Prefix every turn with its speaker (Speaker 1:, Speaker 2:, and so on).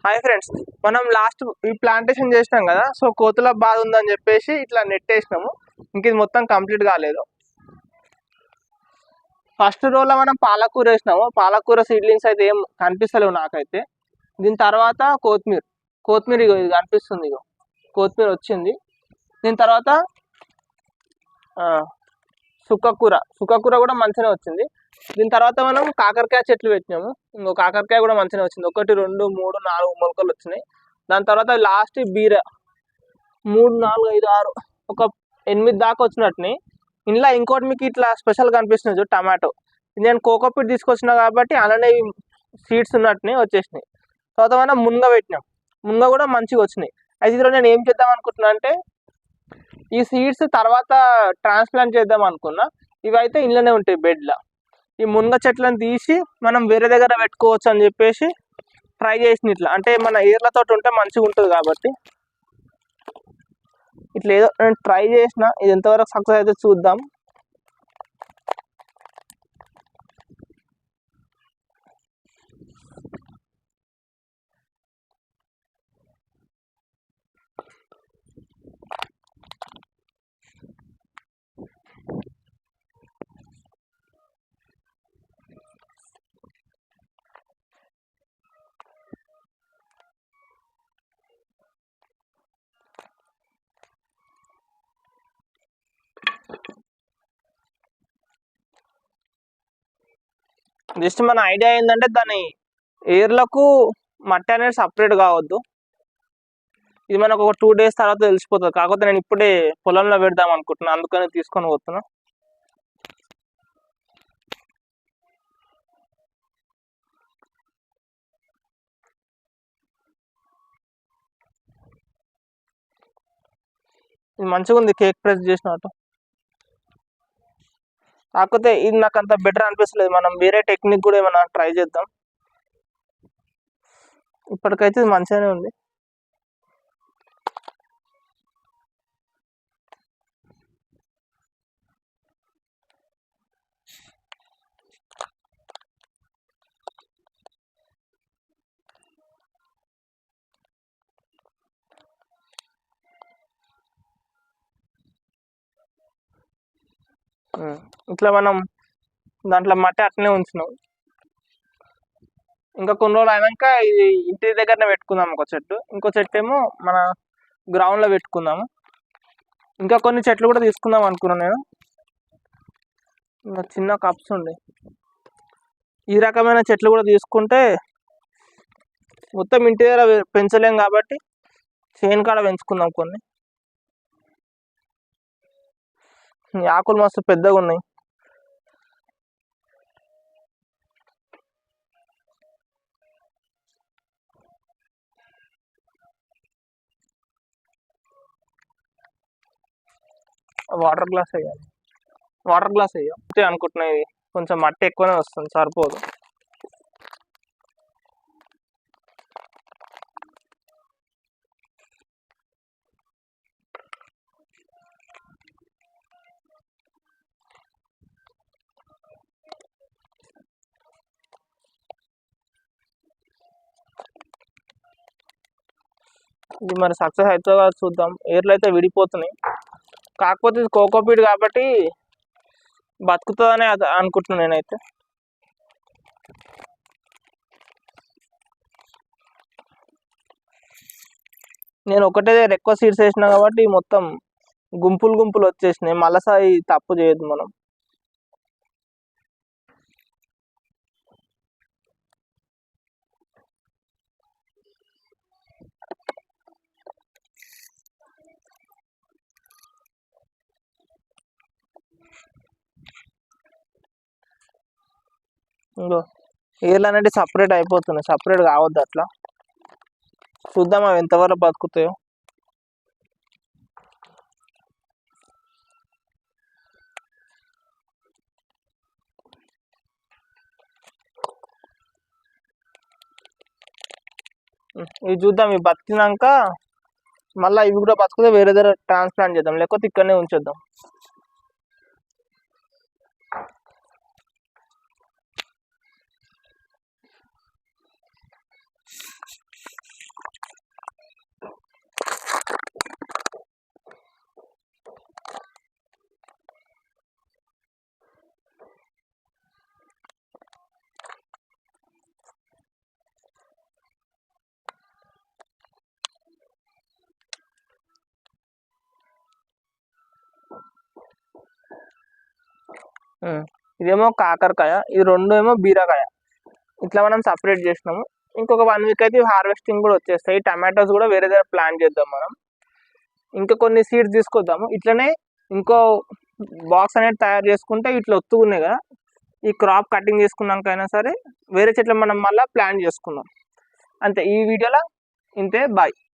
Speaker 1: Hi friends, మనం last ఈ plantation చేసినాం కదా. సో కోతుల బాధ ఉందని చెప్పేసి ఇట్లా నెట్ వేసినాము. ఇంక ఇది మొత్తం కంప్లీట్ కాలేదు. ఫస్ట్ రోలో మనం పాలకూర వేసినాము. పాలకూర సీడ్లింగ్స్ అయితే ఏం కనిపిస్తలేవు నాకైతే. దీని తర్వాత కొత్తిమీర ఇగో ఇది కనిపిస్తుంది. ఇగో కొత్తిమీర వచ్చింది. దీని తర్వాత సుక్కకూర కూడా మంచిగానే వచ్చింది. దీని తర్వాత మనం కాకరకాయ చెట్లు పెట్టినాము. ఇంకో కాకరకాయ కూడా మంచిగానే వచ్చింది. 1 2 3 4 మొలకలు వచ్చినాయి. దాని తర్వాత లాస్ట్ బీర 3 4 5 6 ఒక 8 దాకా వచ్చినట్టుని. ఇంట్లో ఇంకోటి మీకు ఇట్లా స్పెషల్ కనిపిస్తుంది టమాటో. నేను కోకోపీట్ తీసుకొచ్చిన కాబట్టి అలానే సీడ్స్ ఉన్నట్టుని వచ్చేసినాయి. తర్వాత మనం మునగ పెట్టినాం. మునగ కూడా మంచిగా వచ్చినాయి. అయితే ఇందులో నేను ఏం చేద్దాం అనుకుంటున్నా అంటే ఈ సీడ్స్ తర్వాత ట్రాన్స్ప్లాంట్ చేద్దాం అనుకున్నా. ఇవైతే ఇంట్లోనే ఉంటాయి బెడ్లో. ఈ మునగ చెట్లను తీసి మనం వేరే దగ్గర పెట్టుకోవచ్చు అని చెప్పేసి ట్రై చేసిన. ఇట్లా అంటే మన ఏర్లతో ఉంటే మంచిగా ఉంటుంది కాబట్టి ఇట్లా ఏదో నేను ట్రై చేసిన. ఇది ఎంతవరకు సక్సెస్ అయితే చూద్దాం. జస్ట్ మన ఐడియా ఏంటంటే దాని ఏర్లకు మట్టి అనేది సపరేట్ కావద్దు. ఇది మనకు ఒక 2 days తర్వాత తెలిసిపోతుంది. కాకపోతే నేను ఇప్పుడే పొలంలో పెడదాం అనుకుంటున్నాను, అందుకని తీసుకొని పోతున్నా. ఇది మంచిగా ఉంది, కేక్ ప్రెస్ చేసినట్టు. కాకపోతే ఇది నాకు అంత బెటర్ అనిపిస్తలేదు. మనం వేరే టెక్నిక్ కూడా ఏమైనా ట్రై చేద్దాం. ఇప్పటికైతే ఇది మంచిగానే ఉంది. ఇట్లా మనం దాంట్లో మట్టి అట్లనే ఉంచినాం. ఇంకా కొన్ని రోజులు అయినాక ఇది ఇంటి దగ్గరనే పెట్టుకుందాం ఒక చెట్టు. ఇంకో చెట్టు ఏమో మన గ్రౌండ్లో పెట్టుకుందాము. ఇంకా కొన్ని చెట్లు కూడా తీసుకుందాం అనుకున్నాను నేను. ఇంకా చిన్న కప్స్ ఉండే ఈ రకమైన చెట్లు కూడా తీసుకుంటే మొత్తం ఇంటి దగ్గర పెంచలేం కాబట్టి చేను కాడ పెంచుకుందాం. కొన్ని ఆకులు మస్తు పెద్దగా ఉన్నాయి. వాటర్ గ్లాస్ వేయాలి అనుకుంటున్నా. ఇది కొంచెం మట్టి ఎక్కువనే వస్తుంది, సరిపోదు. ఇది మరి సక్సెస్ అవుతుందో చూద్దాం. ఏర్లు అయితే విడిపోతున్నాయి. కాకపోతే ఇది కోకోపీట్ కాబట్టి బతుకుతుందని అనుకుంటున్నాను నేనైతే. నేను ఒకటే ఎక్కువ సీడ్స్ వేసినా కాబట్టి మొత్తం గుంపులు వచ్చేసినాయి. మళ్ళీసారి తప్పు చేయొద్దు మనం. ఇంకో ఏర్లు అనేది సపరేట్ అయిపోతున్నాయి. సపరేట్ కావద్దు అట్లా. చూద్దాం అవి ఎంతవరకు బతుకుతాయో. ఇవి చూద్దాం. ఇవి బతికినాక మళ్ళీ ఇవి కూడా బతుకుతే వేరే దగ్గర ట్రాన్స్ప్లాంట్ చేద్దాం, లేకపోతే ఇక్కడనే ఉంచేద్దాం. ఇదేమో కాకరకాయ, ఇది రెండు ఏమో బీరకాయ. ఇట్లా మనం సపరేట్ చేసినాము. ఇంకొక 1 వీక్ అయితే హార్వెస్టింగ్ కూడా వచ్చేస్తాయి. టమాటోస్ కూడా వేరే దగ్గర ప్లాంట్ చేద్దాం మనం. ఇంకా కొన్ని సీడ్స్ తీసుకొద్దాము. ఇట్లనే ఇంకో బాక్స్ అనేది తయారు చేసుకుంటే ఇట్లా ఒత్తుకున్నాయి కదా, ఈ క్రాప్ కటింగ్ చేసుకున్నాకైనా సరే వేరే చెట్లు మనం మళ్ళీ ప్లాంట్ చేసుకుందాం. అంతే, ఈ వీడియోలో ఇంతే. బాయ్.